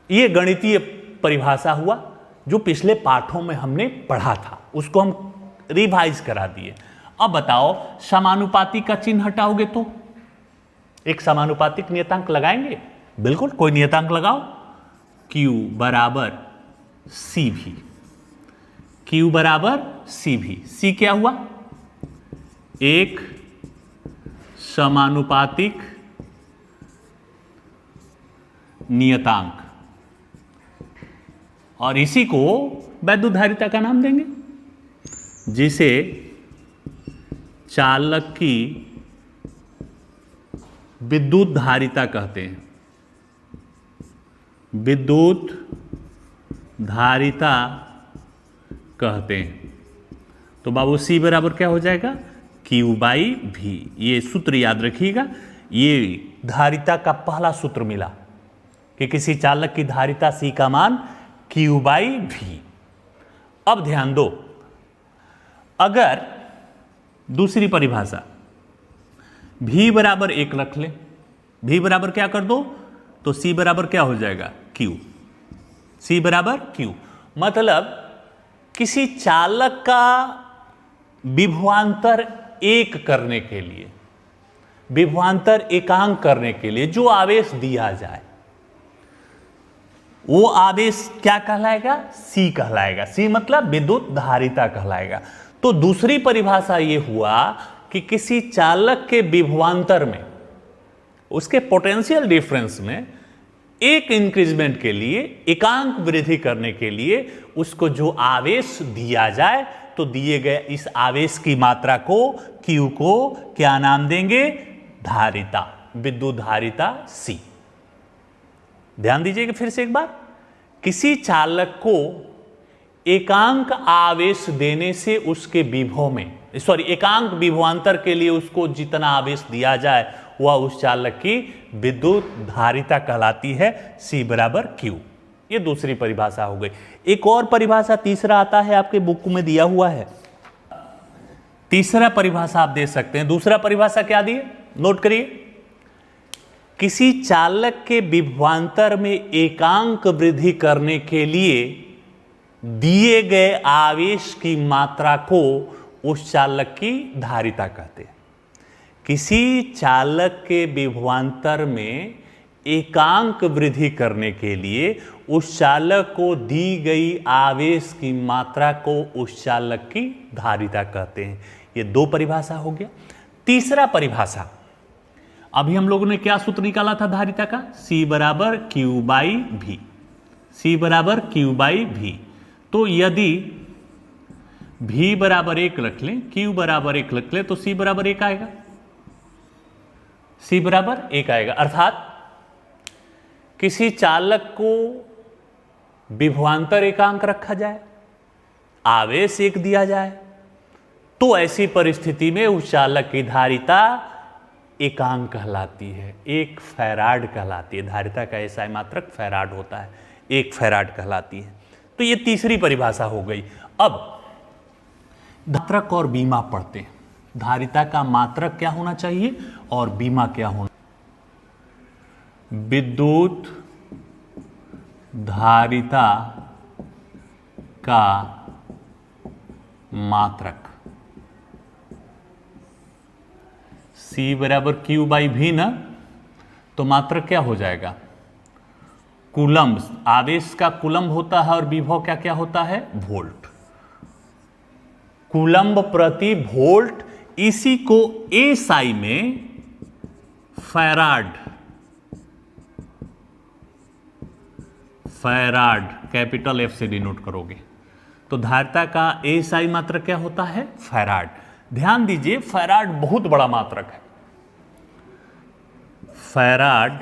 ये गणितीय परिभाषा हुआ जो पिछले पाठों में हमने पढ़ा था, उसको हम रिवाइज करा दिए। अब बताओ, समानुपाती का चिन्ह हटाओगे तो एक समानुपातिक नियतांक लगाएंगे? बिल्कुल, कोई नियतांक लगाओ। Q बराबर CV, Q बराबर CV। C क्या हुआ? एक समानुपातिक नियतांक, और इसी को वैद्युत धारिता का नाम देंगे, जिसे चालक की विद्युत धारिता कहते हैं। विद्युत धारिता कहते हैं। तो बाबू C बराबर क्या हो जाएगा? Q/V। ये सूत्र याद रखिएगा, ये धारिता का पहला सूत्र मिला कि किसी चालक की धारिता C का मान Q/V। अब ध्यान दो, अगर दूसरी परिभाषा V बराबर 1 रख ले, V बराबर क्या कर दो तो C बराबर क्या हो जाएगा? Q। C बराबर Q। मतलब किसी चालक का विभवांतर एक करने के लिए, विभवांतर एकांक करने के लिए जो आवेश दिया जाए, वो आवेश क्या कहलाएगा? C कहलाएगा। C मतलब विद्युत धारिता कहलाएगा। तो दूसरी परिभाषा ये हुआ कि किसी चालक के विभवांतर में, उसके पोटेंशियल डिफरेंस में एक इंक्रीजमेंट के लिए, एकांक वृद्धि करने के लिए उसको जो आवेश दिया जाए, तो दिए गए इस आवेश की मात्रा को, Q को क्या नाम देंगे? धारिता, विद्युत धारिता C। ध्यान दीजिएगा फिर से एक बार, किसी चालक को एकांक आवेश देने से उसके विभव में, एकांक विभवांतर के लिए उसको जितना आवेश दिया जाए वह उस चालक की विद्युत धारिता कहलाती है, C बराबर Q। ये दूसरी परिभाषा हो गई। एक और परिभाषा तीसरा आता है, आपके बुक में दिया हुआ है। तीसरा परिभाषा आप दे सकते हैं। दूसरा परिभाषा क्या दिए, नोट करिए। किसी चालक के विभवांतर में एकांक वृद्धि करने के लिए दिए गए आवेश की मात्रा को उस चालक की धारिता कहते हैं। किसी चालक के विभवांतर में एकांक वृद्धि करने के लिए उस चालक को दी गई आवेश की मात्रा को उस चालक की धारिता कहते हैं। ये दो परिभाषा हो गया। तीसरा परिभाषा, अभी हम लोगों ने क्या सूत्र निकाला था धारिता का? C बराबर Q/V। C बराबर Q/V। तो यदि V बराबर 1 रख लें, Q बराबर 1 रख लें, तो C बराबर 1 आएगा। C बराबर 1 आएगा। अर्थात किसी चालक को विभवांतर एकांक रखा जाए, आवेश 1 दिया जाए, तो ऐसी परिस्थिति में उस चालक की धारिता एकांक कहलाती है, 1 फैराड कहलाती है। धारिता का ऐसा मात्रक फैराड होता है, 1 फैराड कहलाती है। तो ये तीसरी परिभाषा हो गई। अब मात्रक और बीमा पढ़ते हैं। धारिता का मात्रक क्या होना चाहिए और बीमा क्या होना? विद्युत धारिता का मात्रक C बराबर Q/V ना, तो मात्रक क्या हो जाएगा? कूलम्ब। आवेश का कूलम्ब होता है और विभव क्या क्या होता है? वोल्ट। कूलम्ब प्रति वोल्ट, इसी को SI में फैराड, फैराड कैपिटल F से डिनोट करोगे। तो धारिता का SI मात्रक क्या होता है? फैराड। ध्यान दीजिए, फैराड बहुत बड़ा मात्रक है। फैराड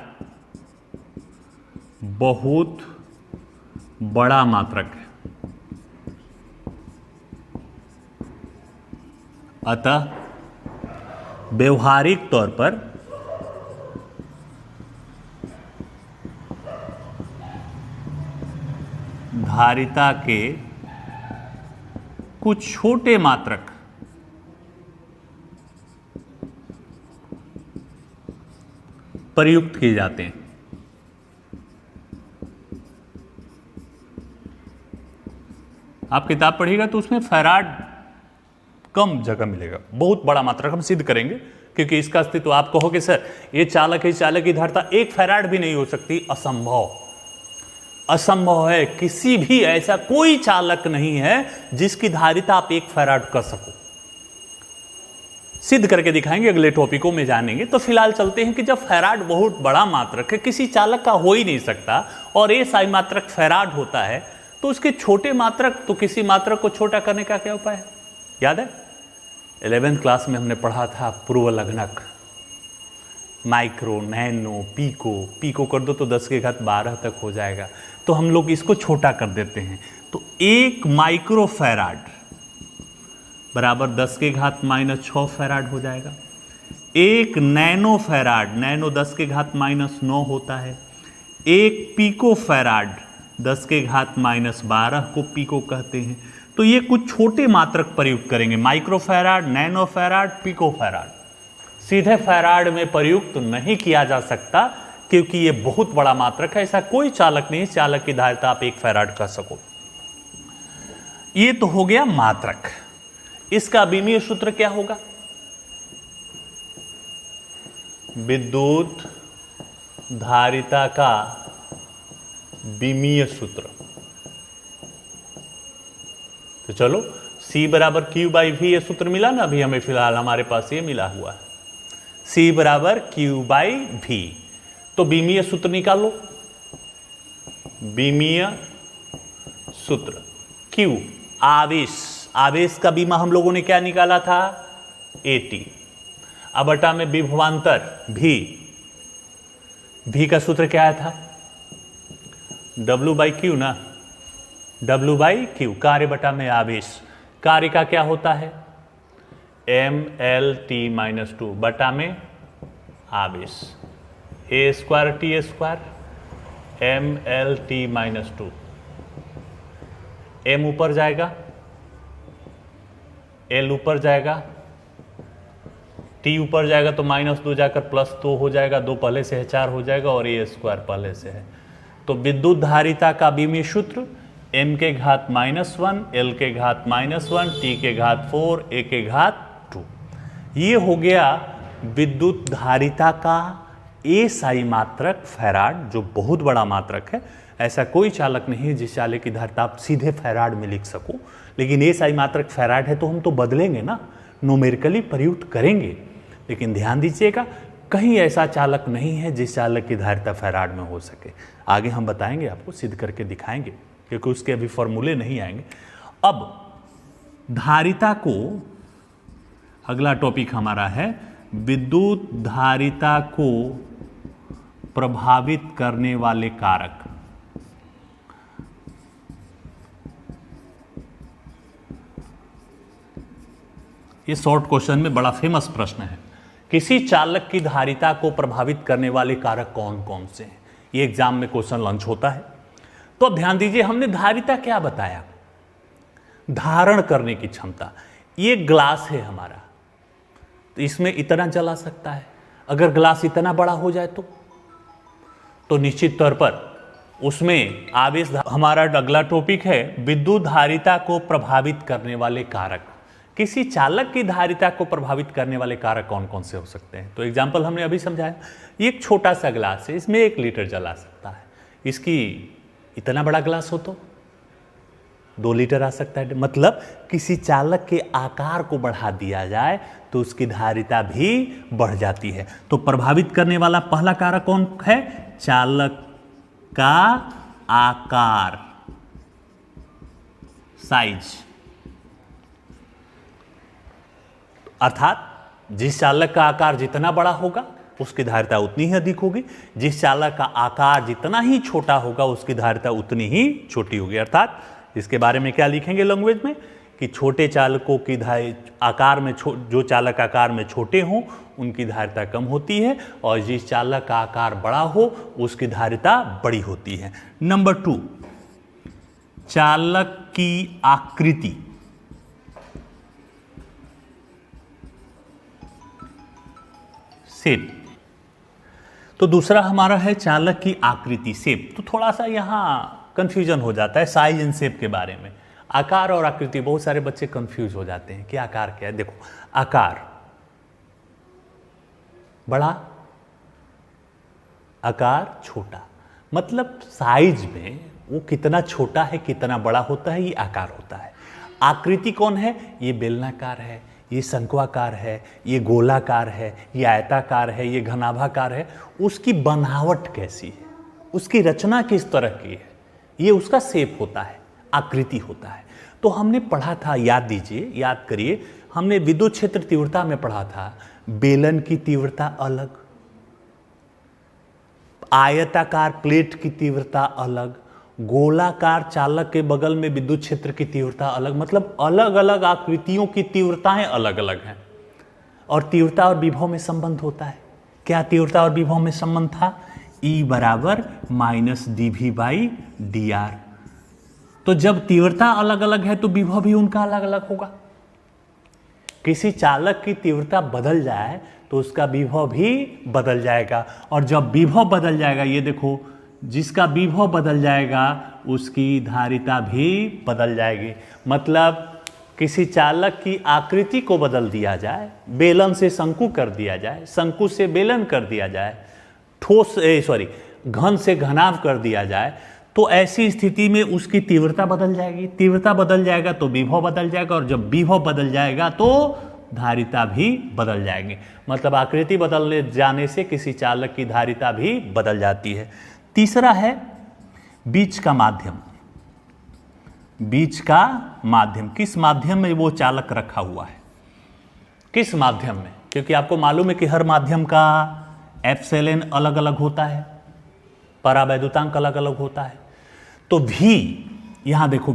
बहुत बड़ा मात्रक है। अतः व्यवहारिक तौर पर धारिता के कुछ छोटे मात्रक प्रयुक्त किए जाते हैं। आप किताब पढ़िएगा तो उसमें फैराड कम जगह मिलेगा। बहुत बड़ा मात्रक हम सिद्ध करेंगे, क्योंकि इसका अस्तित्व आप कहोगे सर ये चालक है, चालक की धारिता 1 फैराड भी नहीं हो सकती। असंभव, असंभव है। किसी भी ऐसा कोई चालक नहीं है जिसकी धारिता आप 1 फैराड कर सको। सिद्ध करके दिखाएंगे, अगले टॉपिकों में जानेंगे। तो फिलहाल चलते हैं कि जब फैराड बहुत बड़ा मात्रक है, किसी चालक का हो ही नहीं सकता, और ये साई मात्रक फैराड होता है, तो उसके छोटे मात्रक, तो किसी मात्रक को छोटा करने का क्या उपाय है? याद है 11th क्लास में हमने पढ़ा था पूर्व लघनक, माइक्रो, नैनो, पीको। पीको कर दो तो 10 के घात 12 तक हो जाएगा, तो हम लोग इसको छोटा कर देते हैं। तो 1 माइक्रो फैराड बराबर 10 के घात -6 फैराड हो जाएगा। 1 नैनो फैराड, नैनो 10 के घात -9 होता है। 1 पीको फैराड 10 के घात -12 को पीको कहते हैं। तो ये कुछ छोटे मात्रक प्रयुक्त करेंगे, micro farad, nano farad, pico farad. सीधे फैराड में प्रयुक्त नहीं किया जा सकता, क्योंकि ये बहुत बड़ा मात्रक है। ऐसा कोई चालक नहीं, चालक की धारिता आप 1 फैराड कर सको। ये तो हो गया मात्रक। इसका विमीय सूत्र क्या होगा? विद्युत धारिता का विमीय सूत्र। तो चलो C बराबर Q/V, ये सूत्र मिला ना अभी हमें, फिलहाल हमारे पास ये मिला हुआ है, C बराबर Q/V। तो विमीय सूत्र निकालो। विमीय सूत्र Q आवेश, आवेश का बीमा हम लोगों ने क्या निकाला था? AT। अब बटा में विभवांतर V, V का सूत्र क्या था? W/Q ना, W/Q कार्य बटा में आवेश। कार्य का क्या होता है? mLT-2 बटा में आवेश, A²T² mLT-2। m ऊपर जाएगा, L ऊपर जाएगा, T ऊपर जाएगा तो -2 जाकर +2 हो जाएगा, 2 पहले से है 4 हो जाएगा, और A² पहले से है। तो विद्युत धारिता का विमीय सूत्र m के घात -1, L के घात -1, T के घात 4, A के घात 2। ये हो गया विद्युत धारिता का एसाई मात्रक फैराड, जो बहुत बड़ा मात्रक है। ऐसा कोई चालक नहीं है जिस चालक की धारिता आप सीधे फैराड में लिख सको, लेकिन एसाई मात्रक फैराड है तो हम तो बदलेंगे ना, न्यूमेरिकली प्रयुक्त करेंगे। लेकिन ध्यान दीजिएगा, कहीं ऐसा चालक नहीं है जिस चालक की धारिता फैराड में हो सके। आगे हम बताएंगे, आपको सिद्ध करके दिखाएंगे, क्योंकि उसके अभी फॉर्मूले नहीं आएंगे। अब धारिता को, अगला टॉपिक हमारा है विद्युत धारिता को प्रभावित करने वाले कारक। ये शॉर्ट क्वेश्चन में बड़ा फेमस प्रश्न है। किसी चालक की धारिता को प्रभावित करने वाले कारक कौन कौन से हैं? ये एग्जाम में क्वेश्चन लंच होता है। तो अब ध्यान दीजिए, हमने धारिता क्या बताया? धारण करने की क्षमता। ये ग्लास है हमारा, तो इसमें इतना जला सकता है। अगर ग्लास इतना बड़ा हो जाए तो निश्चित तौर पर उसमें आवेश। हमारा अगला टॉपिक है विद्युत धारिता को प्रभावित करने वाले कारक। किसी चालक की धारिता को प्रभावित करने वाले कारक कौन कौन से हो सकते हैं? तो एग्जाम्पल हमने अभी समझाया। ये एक छोटा सा ग्लास है, इसमें 1 लीटर जला सकता है। इसकी इतना बड़ा ग्लास हो तो 2 लीटर आ सकता है। मतलब किसी चालक के आकार को बढ़ा दिया जाए तो उसकी धारिता भी बढ़ जाती है। तो प्रभावित करने वाला पहला कारक कौन है? चालक का आकार, साइज। अर्थात जिस चालक का आकार जितना बड़ा होगा उसकी धारिता उतनी ही अधिक होगी। जिस चालक का आकार जितना ही छोटा होगा उसकी धारिता उतनी ही छोटी होगी। अर्थात इसके बारे में क्या लिखेंगे लैंग्वेज में कि छोटे चालकों की आकार में जो चालक आकार में छोटे हों उनकी धारिता कम होती है, और जिस चालक का आकार बड़ा हो उसकी धारिता बड़ी होती है। नंबर 2, चालक की आकृति। शेप। तो दूसरा हमारा है चालक की आकृति, शेप। तो थोड़ा सा यहाँ कंफ्यूजन हो जाता है साइज एंड शेप के बारे में। आकार और आकृति, बहुत सारे बच्चे कंफ्यूज हो जाते हैं कि आकार क्या है। देखो, आकार बड़ा, आकार छोटा, मतलब साइज में वो कितना छोटा है कितना बड़ा होता है, ये आकार होता है। आकृति कौन है? ये बेलनाकार है, ये शंक्वाकार है, ये गोलाकार है, ये आयताकार है, ये घनाभाकार है। उसकी बनावट कैसी है, उसकी रचना किस तरह की है, ये उसका शेप होता है, आकृति होता है। तो हमने पढ़ा था, याद दीजिए, याद करिए, हमने विद्युत क्षेत्र तीव्रता में पढ़ा था बेलन की तीव्रता अलग, आयताकार प्लेट की तीव्रता अलग, गोलाकार चालक के बगल में विद्युत क्षेत्र की तीव्रता अलग। मतलब अलग अलग आकृतियों की तीव्रताएं अलग अलग हैं, और तीव्रता और विभव में संबंध होता है। क्या तीव्रता और विभव में संबंध था? E बराबर -dV/dr। तो जब तीव्रता अलग अलग है तो विभव भी उनका अलग अलग होगा। किसी चालक की तीव्रता बदल जाए तो उसका विभव भी बदल जाएगा, और जब विभव बदल जाएगा, ये देखो, जिसका विभव बदल जाएगा उसकी धारिता भी बदल जाएगी। मतलब किसी चालक की आकृति को बदल दिया जाए, बेलन से शंकु कर दिया जाए, शंकु से बेलन कर दिया जाए, घन से घनाभ कर दिया जाए, तो ऐसी स्थिति में उसकी तीव्रता बदल जाएगी। तीव्रता बदल जाएगा तो विभव बदल जाएगा, और जब विभव बदल जाएगा तो धारिता भी बदल जाएंगे। मतलब आकृति बदलने जाने से किसी चालक की धारिता भी बदल जाती है। तीसरा है बीच का माध्यम। बीच का माध्यम, किस माध्यम में वो चालक रखा हुआ है, किस माध्यम में? क्योंकि आपको मालूम है कि हर माध्यम का एप्सिलॉन अलग अलग होता है, परावैद्युतांक अलग अलग होता है। तो भी, यहां देखो,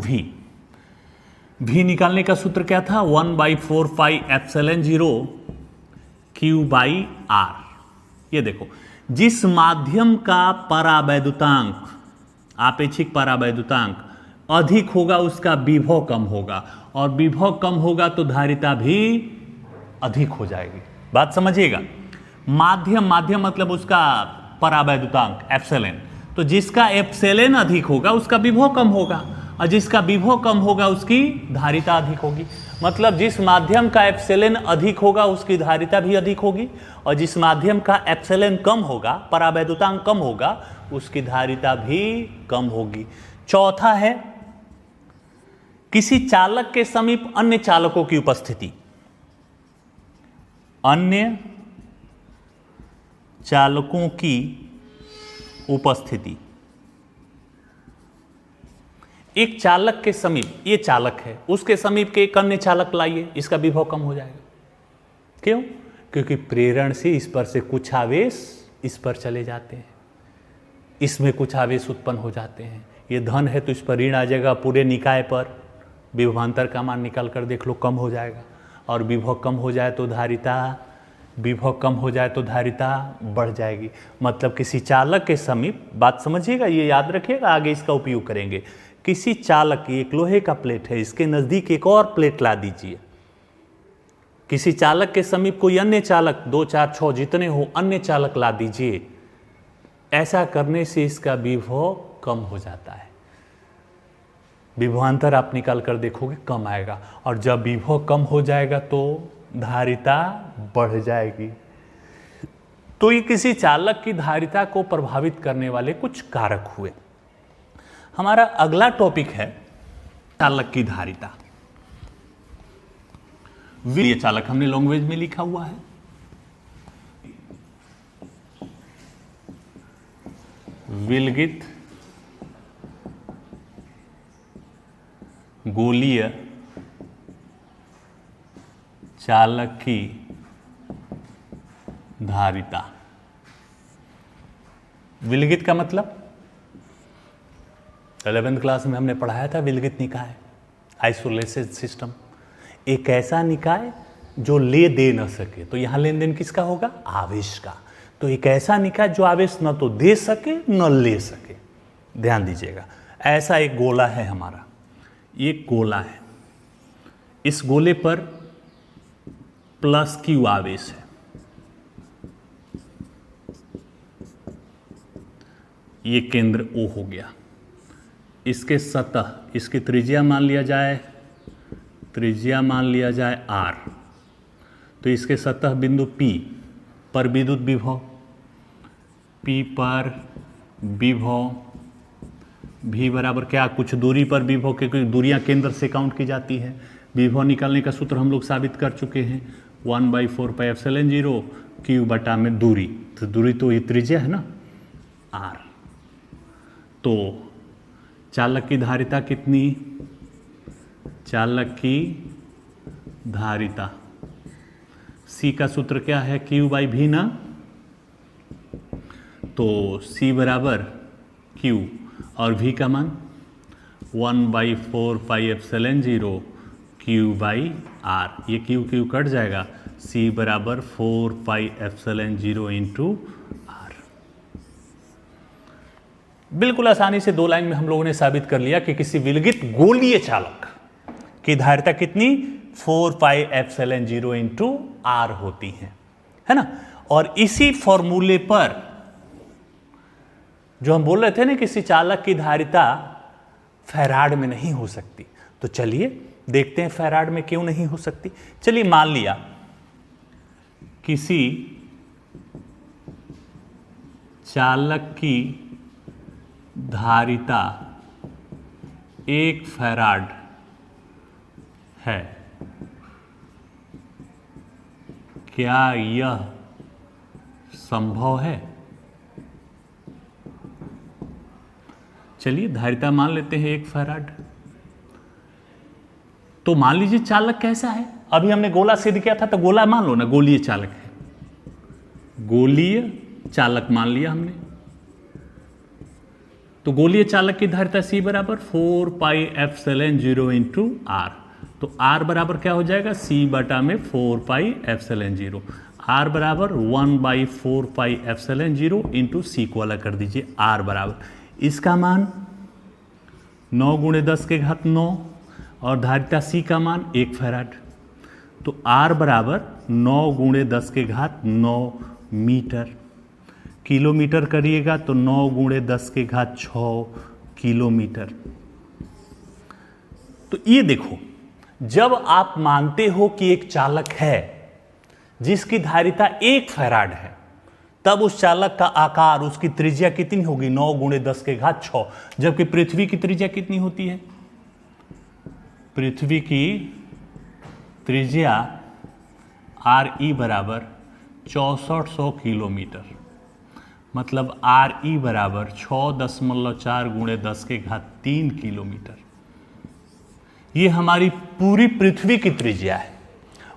भी निकालने का सूत्र क्या था? 1/4 पाई एप्सिलॉन 0 Q/R। ये देखो, जिस माध्यम का परावैद्युतांक, आपेक्षिक परावैद्युतांक अधिक होगा उसका विभव कम होगा, और विभव कम होगा तो धारिता भी अधिक हो जाएगी। बात समझिएगा। माध्यम मतलब उसका परावैद्युतांक एप्सिलॉन। तो जिसका एप्सिलॉन अधिक होगा उसका विभव कम होगा, और जिसका विभव कम होगा उसकी धारिता अधिक होगी। मतलब जिस माध्यम का एप्सिलॉन अधिक होगा उसकी धारिता भी अधिक होगी, और जिस माध्यम का एप्सिलॉन कम होगा, परावैद्युतांक कम होगा, उसकी धारिता भी कम होगी। चौथा है किसी चालक के समीप अन्य चालकों की उपस्थिति। अन्य चालकों की उपस्थिति। एक चालक के समीप, ये चालक है, उसके समीप के एक अन्य चालक लाइए, इसका विभव कम हो जाएगा। क्यों? क्योंकि प्रेरण से इस पर से कुछ आवेश इस पर चले जाते हैं, इसमें कुछ आवेश उत्पन्न हो जाते हैं। ये धन है तो इस पर ऋण आ जाएगा, पूरे निकाय पर विभवांतर का मान निकाल कर देख लो, कम हो जाएगा। और विभव कम हो जाए तो धारिता, विभव कम हो जाए तो धारिता बढ़ जाएगी। मतलब किसी चालक के समीप, बात समझिएगा, ये याद रखिएगा, आगे इसका उपयोग करेंगे। किसी चालक, एक लोहे का प्लेट है, इसके नज़दीक एक और प्लेट ला दीजिए। किसी चालक के समीप कोई अन्य चालक, 2, 4, 6 जितने हो, अन्य चालक ला दीजिए। ऐसा करने से इसका विभव कम हो जाता है। विभवांतर आप निकाल कर देखोगे कम आएगा, और जब विभव कम हो जाएगा तो धारिता बढ़ जाएगी। तो ये किसी चालक की धारिता को प्रभावित करने वाले कुछ कारक हुए। हमारा अगला टॉपिक है चालक की धारिता। ये चालक हमने लैंग्वेज में लिखा हुआ है। विलगित गोलीय चालक की धारिता। विलगित का मतलब 11th क्लास में हमने पढ़ाया था विलगित निकाय, आइसोलेशन सिस्टम, एक ऐसा निकाय जो ले दे न सके। तो यहाँ लेन देन किसका होगा? आवेश का। तो एक ऐसा निकाय जो आवेश न तो दे सके न ले सके। ध्यान दीजिएगा, ऐसा एक गोला है हमारा, ये गोला है, इस गोले पर प्लस क्यू आवेश है, ये केंद्र O हो गया। इसके सतह, इसकी त्रिज्या मान लिया जाए, R, तो इसके सतह बिंदु P पर विद्युत विभव, P पर विभव, V बराबर क्या, कुछ दूरी पर विभव, क्योंकि दूरियां केंद्र से काउंट की जाती है। विभव निकालने का सूत्र हम लोग साबित कर चुके हैं, 1/4πε0 Q बटा में दूरी, तो दूरी तो ये त्रिज्या है ना, R। तो चालक की धारिता कितनी? चालक की धारिता C का सूत्र क्या है? Q/V ना, तो C बराबर Q और V का मान 1/4πε0 Q/R, ये Q कट जाएगा, C बराबर 4πε0 इंटू R। बिल्कुल आसानी से 2 लाइन में हम लोगों ने साबित कर लिया कि किसी विलगित गोलीय चालक की धारिता कितनी? 4πε0 इंटू R होती है ना। और इसी फॉर्मूले पर जो हम बोल रहे थे ना, किसी चालक की धारिता फैराड में नहीं हो सकती, तो चलिए देखते हैं फैराड में क्यों नहीं हो सकती। चलिए मान लिया किसी चालक की धारिता 1 फैराड है, क्या यह संभव है? चलिए धारिता मान लेते हैं 1 फैराड। तो मान लीजिए चालक कैसा है, अभी हमने गोला सिद्ध किया था, तो गोला मान लो ना, गोलीय चालक है, गोलीय चालक मान लिया हमने। तो गोलीय चालक की धारिता C बराबर 4πε0 इंटू R, तो R बराबर क्या हो जाएगा? C बटा में 4πε0, R बराबर 1/4πε0 इंटू C को अलग कर दीजिए, R बराबर, इसका मान 9 × 10⁻⁹ और धारिता C का मान 1 फैराड, तो R बराबर 9 × 10⁹ मीटर, किलोमीटर करिएगा तो 9 × 10⁶ किलोमीटर। तो ये देखो, जब आप मानते हो कि एक चालक है जिसकी धारिता 1 फैराड है, तब उस चालक का आकार, उसकी त्रिज्या कितनी होगी? 9 × 10⁶, जबकि पृथ्वी की त्रिज्या कितनी होती है? पृथ्वी की त्रिज्या RE बराबर 6400 किलोमीटर, मतलब RE बराबर 6.4 × 10⁻³ किलोमीटर। ये हमारी पूरी पृथ्वी की त्रिज्या है,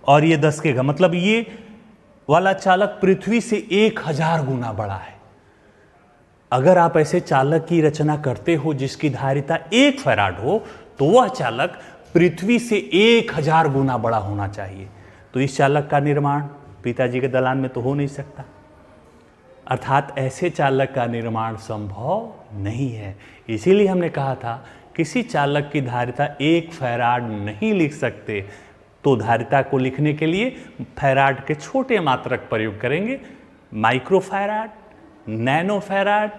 और ये 10 के घात, मतलब ये वाला चालक पृथ्वी से 1000 गुना बड़ा है। अगर आप ऐसे चालक की रचना करते हो जिसकी धारिता 1 फैराड हो, तो वह चालक पृथ्वी से 1000 गुना बड़ा होना चाहिए। तो इस चालक का निर्माण पिताजी के दलान में तो हो नहीं सकता, अर्थात ऐसे चालक का निर्माण संभव नहीं है। इसीलिए हमने कहा था किसी चालक की धारिता 1 फैराड नहीं लिख सकते, तो धारिता को लिखने के लिए फैराड के छोटे मात्रक प्रयोग करेंगे, micro farad, nano farad,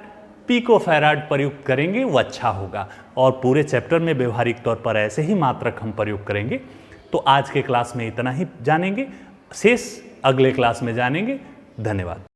pico farad प्रयुक्त करेंगे, वो अच्छा होगा। और पूरे चैप्टर में व्यवहारिक तौर पर ऐसे ही मात्रक हम प्रयोग करेंगे। तो आज के क्लास में इतना ही जानेंगे, शेष अगले क्लास में जानेंगे। धन्यवाद।